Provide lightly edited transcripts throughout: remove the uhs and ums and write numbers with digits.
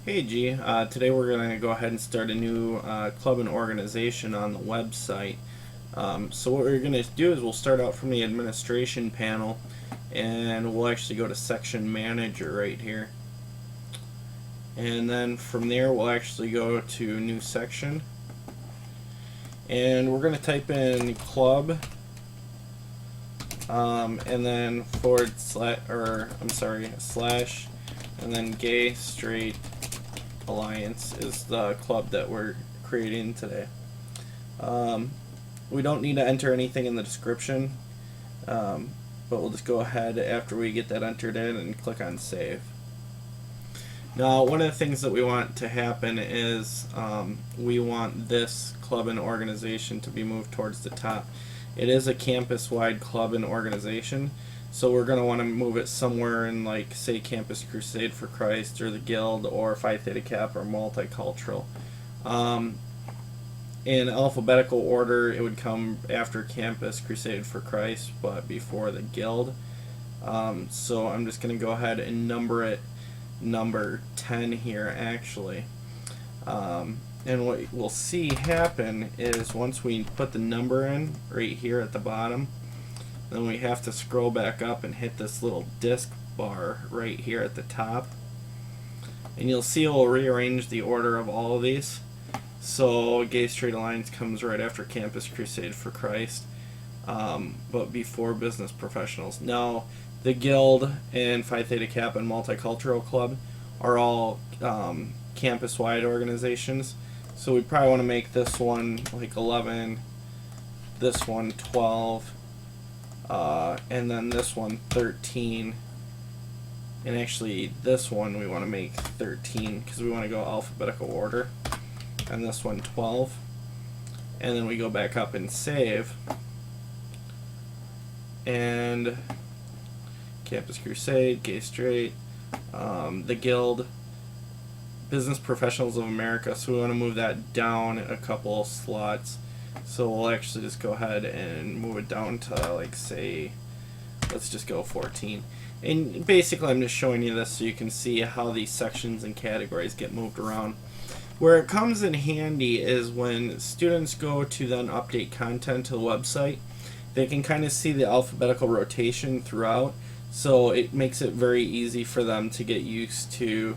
Hey G, today we're going to go ahead and start a new club and organization on the website. So what we're going to do is we'll start out from the administration panel and we'll actually go to section manager right here. And then from there we'll actually go to new section. And we're going to type in club and then slash and then gay straight alliance is the club that we're creating today. We don't need to enter anything in the description, but we'll just go ahead after we get that entered in and click on save. Now, one of the things that we want to happen is we want this club and organization to be moved towards the top. It is a campus-wide club and organization, so we're going to want to move it somewhere in, like, say, Campus Crusade for Christ or the Guild or Phi Theta Kappa or Multicultural. In alphabetical order, it would come after Campus Crusade for Christ, but before the Guild. So I'm just going to go ahead and number it number 10 here, actually. And what we'll see happen is once we put the number in right here at the bottom, then we have to scroll back up and hit this little disc bar right here at the top. And you'll see it will rearrange the order of all of these. So Gay Straight Alliance comes right after Campus Crusade for Christ, but before Business Professionals. Now, the Guild and Phi Theta Kappa and Multicultural Club are all campus-wide organizations. So we probably want to make this one like 11, this one 12, and then this one 13. And actually this one we want to make 13 because we want to go alphabetical order. And this one 12. And then we go back up and save. And Campus Crusade, Gay Straight, the Guild, Business Professionals of America, so we want to move that down a couple slots. So we'll actually just go ahead and move it down to, like, say, let's just go 14. And basically I'm just showing you this so you can see how these sections and categories get moved around. Where it comes in handy is when students go to then update content to the website, they can kind of see the alphabetical rotation throughout, so it makes it very easy for them to get used to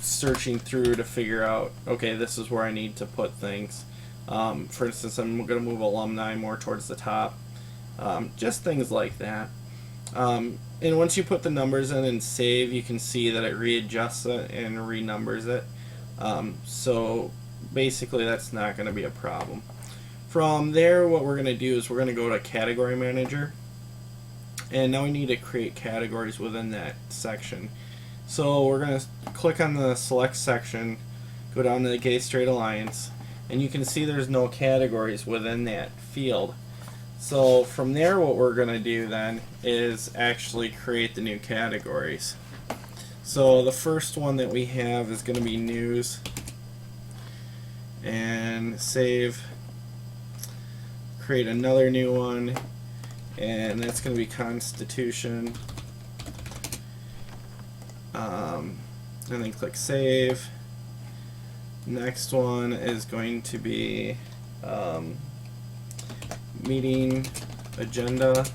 searching through to figure out, okay, this is where I need to put things. For instance, I'm going to move alumni more towards the top. Just things like that. And once you put the numbers in and save, you can see that it readjusts it and renumbers it. So basically that's not going to be a problem. From there, what we're going to do is we're going to go to Category Manager. And now we need to create categories within that section. So we're going to click on the select section, go down to the Gay Straight Alliance, and you can see there's no categories within that field. So from there, what we're going to do then is actually create the new categories. So the first one that we have is going to be news, and save, create another new one, and that's going to be Constitution, and then click save. Next one is going to be meeting agenda,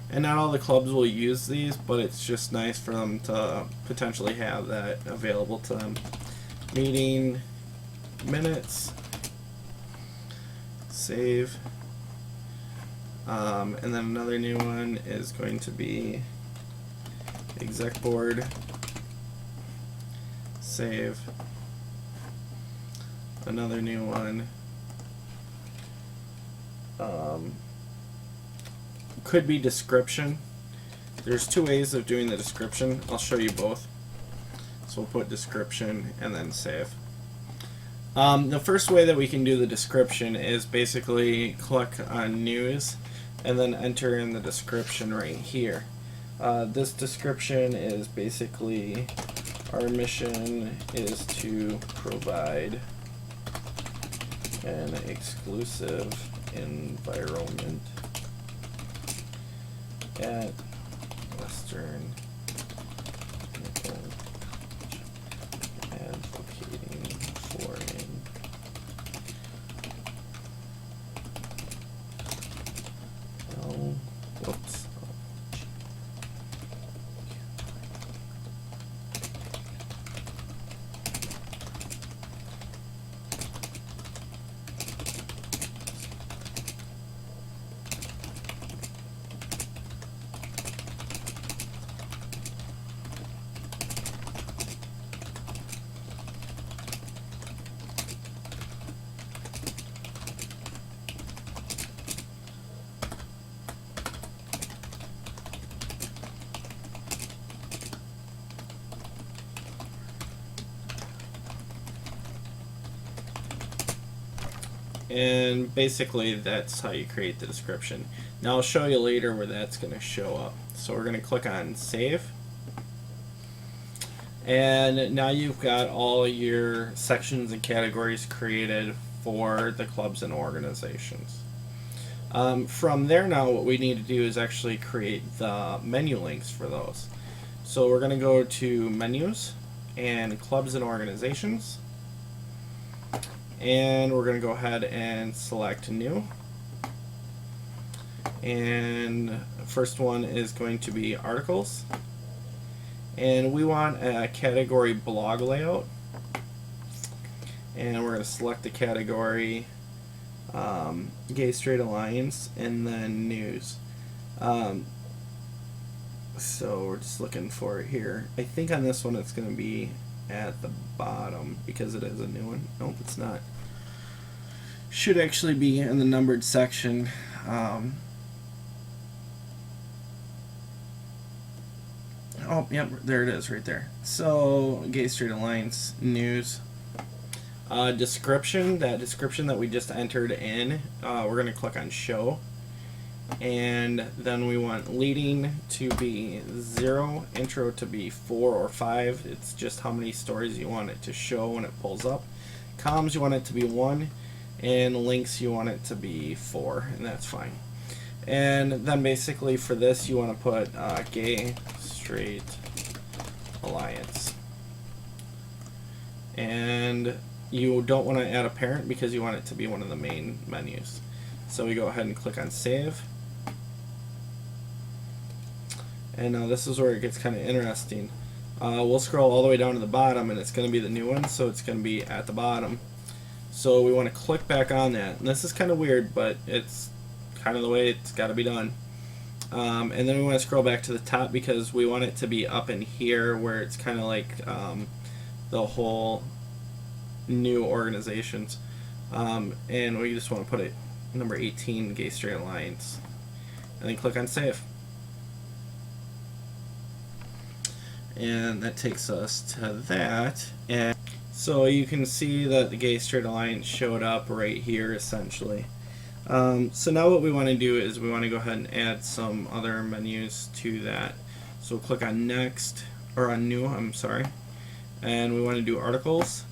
and not all the clubs will use these, but it's just nice for them to potentially have that available to them. Meeting minutes, save, and then another new one is going to be exec board, save, another new one, could be description. There's two ways of doing the description. I'll show you both. So we'll put description and then save. The first way that we can do the description is basically click on news and then enter in the description right here. This description is basically our mission is to provide an exclusive environment at Western Nickel. And basically that's how you create the description. Now I'll show you later where that's going to show up. So we're going to click on save. And now you've got all your sections and categories created for the clubs and organizations. From there now what we need to do is actually create the menu links for those. So we're going to go to menus and clubs and organizations. And we're going to go ahead and select new. And first one is going to be articles. And we want a category blog layout. And we're going to select the category Gay Straight Alliance and then news. So we're just looking for it here. I think on this one it's going to be at the bottom because it is a new one. Nope, it's not. Should actually be in the numbered section. Oh, yep, there it is right there. So, Gay Straight Alliance news. Description, that description that we just entered in, we're going to click on show. And then we want leading to be 0, intro to be 4 or 5. It's just how many stories you want it to show when it pulls up. Comms, you want it to be 1. And links, you want it to be 4. And that's fine. And then basically for this, you want to put Gay Straight Alliance. And you don't want to add a parent because you want it to be one of the main menus. So we go ahead and click on save. And now this is where it gets kind of interesting. We'll scroll all the way down to the bottom and it's going to be the new one, so it's going to be at the bottom. So we want to click back on that. And this is kind of weird, but it's kind of the way it's got to be done. And then we want to scroll back to the top because we want it to be up in here where it's kind of like the whole new organizations. And we just want to put it number 18, Gay Straight Alliance. And then click on save. And that takes us to that. And so you can see that the Gay Straight Alliance showed up right here essentially. So now what we want to do is we want to go ahead and add some other menus to that. So we'll click on next, or on new, I'm sorry. And we want to do articles.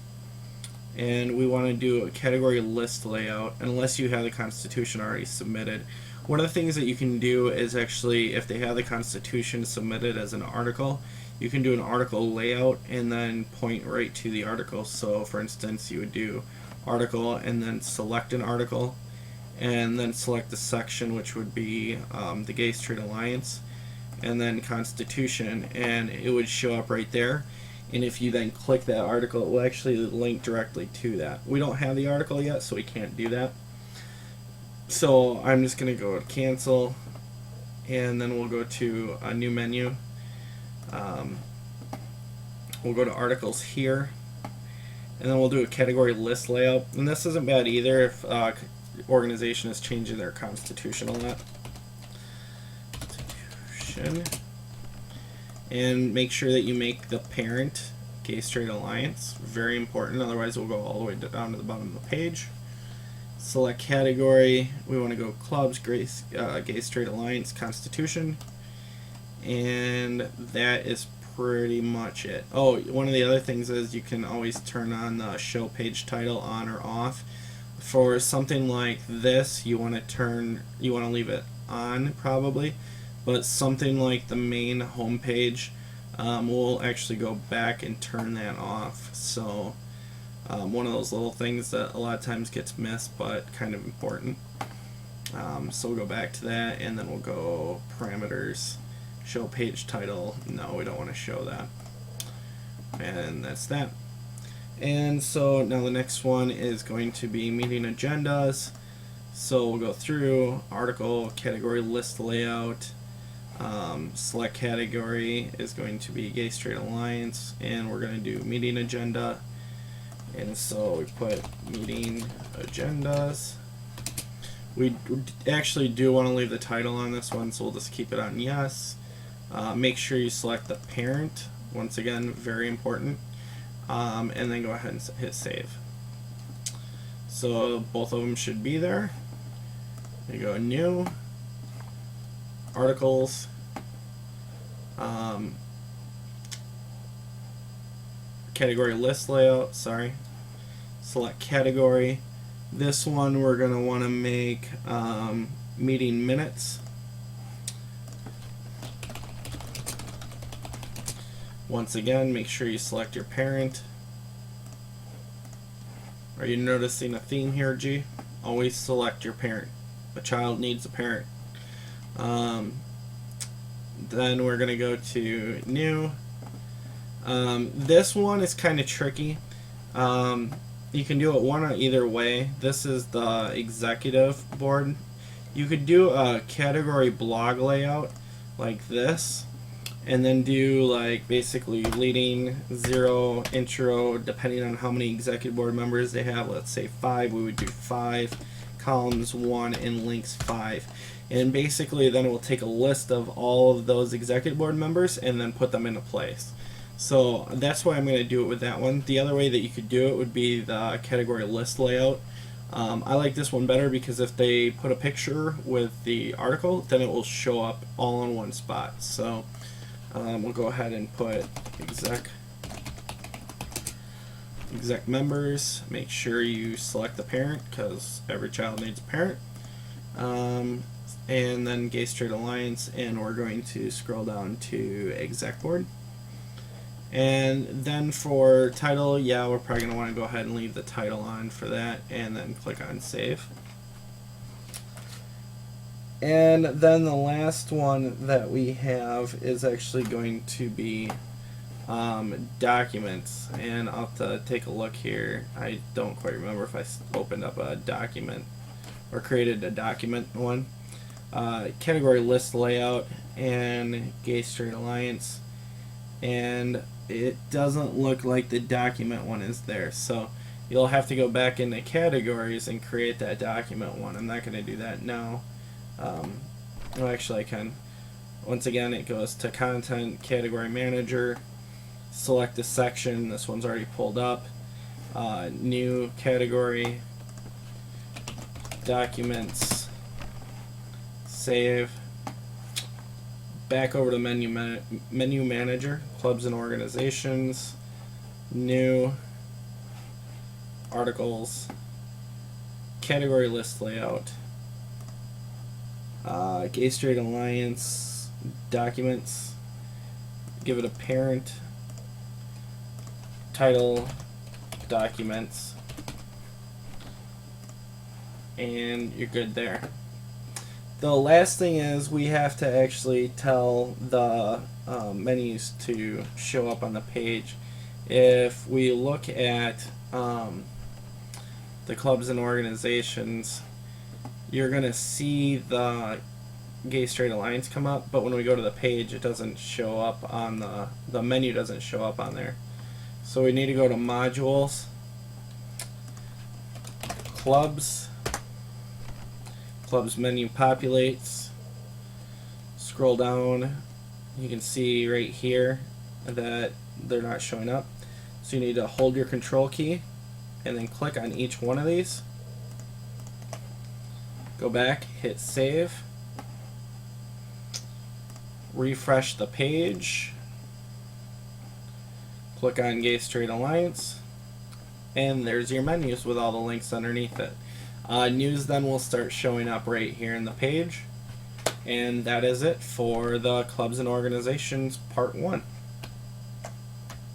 And we want to do a category list layout unless you have the Constitution already submitted. One of the things that you can do is actually, if they have the Constitution submitted as an article, you can do an article layout and then point right to the article. So for instance, you would do article and then select an article and then select the section, which would be the Gay Straight Alliance, and then Constitution, and it would show up right there. And if you then click that article, it will actually link directly to that. We don't have the article yet, so we can't do that. So I'm just going to go to cancel, and then we'll go to a new menu. We'll go to articles here, and then we'll do a category list layout. And this isn't bad either if organization is changing their constitution a lot. And make sure that you make the parent Gay Straight Alliance. Very important, otherwise we'll go all the way down to the bottom of the page. Select category. We want to go clubs, Gay Straight Alliance, Constitution. And that is pretty much it. Oh, one of the other things is you can always turn on the show page title on or off. For something like this, you want to leave it on probably, but something like the main home page, we'll actually go back and turn that off. So one of those little things that a lot of times gets missed, but kind of important. So we'll go back to that, and then we'll go parameters, show page title. No, we don't want to show that. And that's that. And so now the next one is going to be meeting agendas. So we'll go through article, category list layout, select category is going to be Gay Straight Alliance, and we're going to do meeting agenda. And so we put meeting agendas. We actually do want to leave the title on this one, so we'll just keep it on yes. Make sure you select the parent, once again, very important. And then go ahead and hit save. So both of them should be there. You go new, articles, category list layout, sorry. Select category. This one we're going to want to make meeting minutes. Once again, make sure you select your parent. Are you noticing a theme here, G? Always select your parent. A child needs a parent. Then we're going to go to new. This one is kind of tricky. You can do it one or either way. This is the executive board. You could do a category blog layout like this, and then do like basically leading, 0, intro, depending on how many executive board members they have. Let's say 5, we would do 5, columns 1, and links 5. And basically then it will take a list of all of those executive board members and then put them into place. So that's why I'm going to do it with that one. The other way that you could do it would be the category list layout. I like this one better because if they put a picture with the article, then it will show up all in one spot. So we'll go ahead and put exec members. Make sure you select the parent because every child needs a parent. And then Gay Straight Alliance, and we're going to scroll down to exec board. And then for title, yeah, we're probably going to want to go ahead and leave the title on for that, and then click on save. And then the last one that we have is actually going to be documents. And I'll have to take a look here. I don't quite remember if I opened up a document or created a document one. Category list layout and Gay Straight Alliance. And it doesn't look like the document one is there, so you'll have to go back into categories and create that document one. I'm not going to do that now. Oh, actually I can. Once again, it goes to content, category manager, select a section. This one's already pulled up. New category, documents, save. Back over to menu manager, clubs and organizations, new, articles, category list layout, Gay Straight Alliance, documents, give it a parent, title, documents, and you're good there. The last thing is we have to actually tell the menus to show up on the page. If we look at the clubs and organizations, you're going to see the Gay Straight Alliance come up, but when we go to the page, it doesn't show up on the menu doesn't show up on there. So we need to go to modules, clubs menu populates, scroll down, you can see right here that they're not showing up. So you need to hold your control key and then click on each one of these. Go back, hit save, refresh the page, click on Gay Straight Alliance, and there's your menus with all the links underneath it. News then will start showing up right here in the page. And that is it for the clubs and organizations part 1.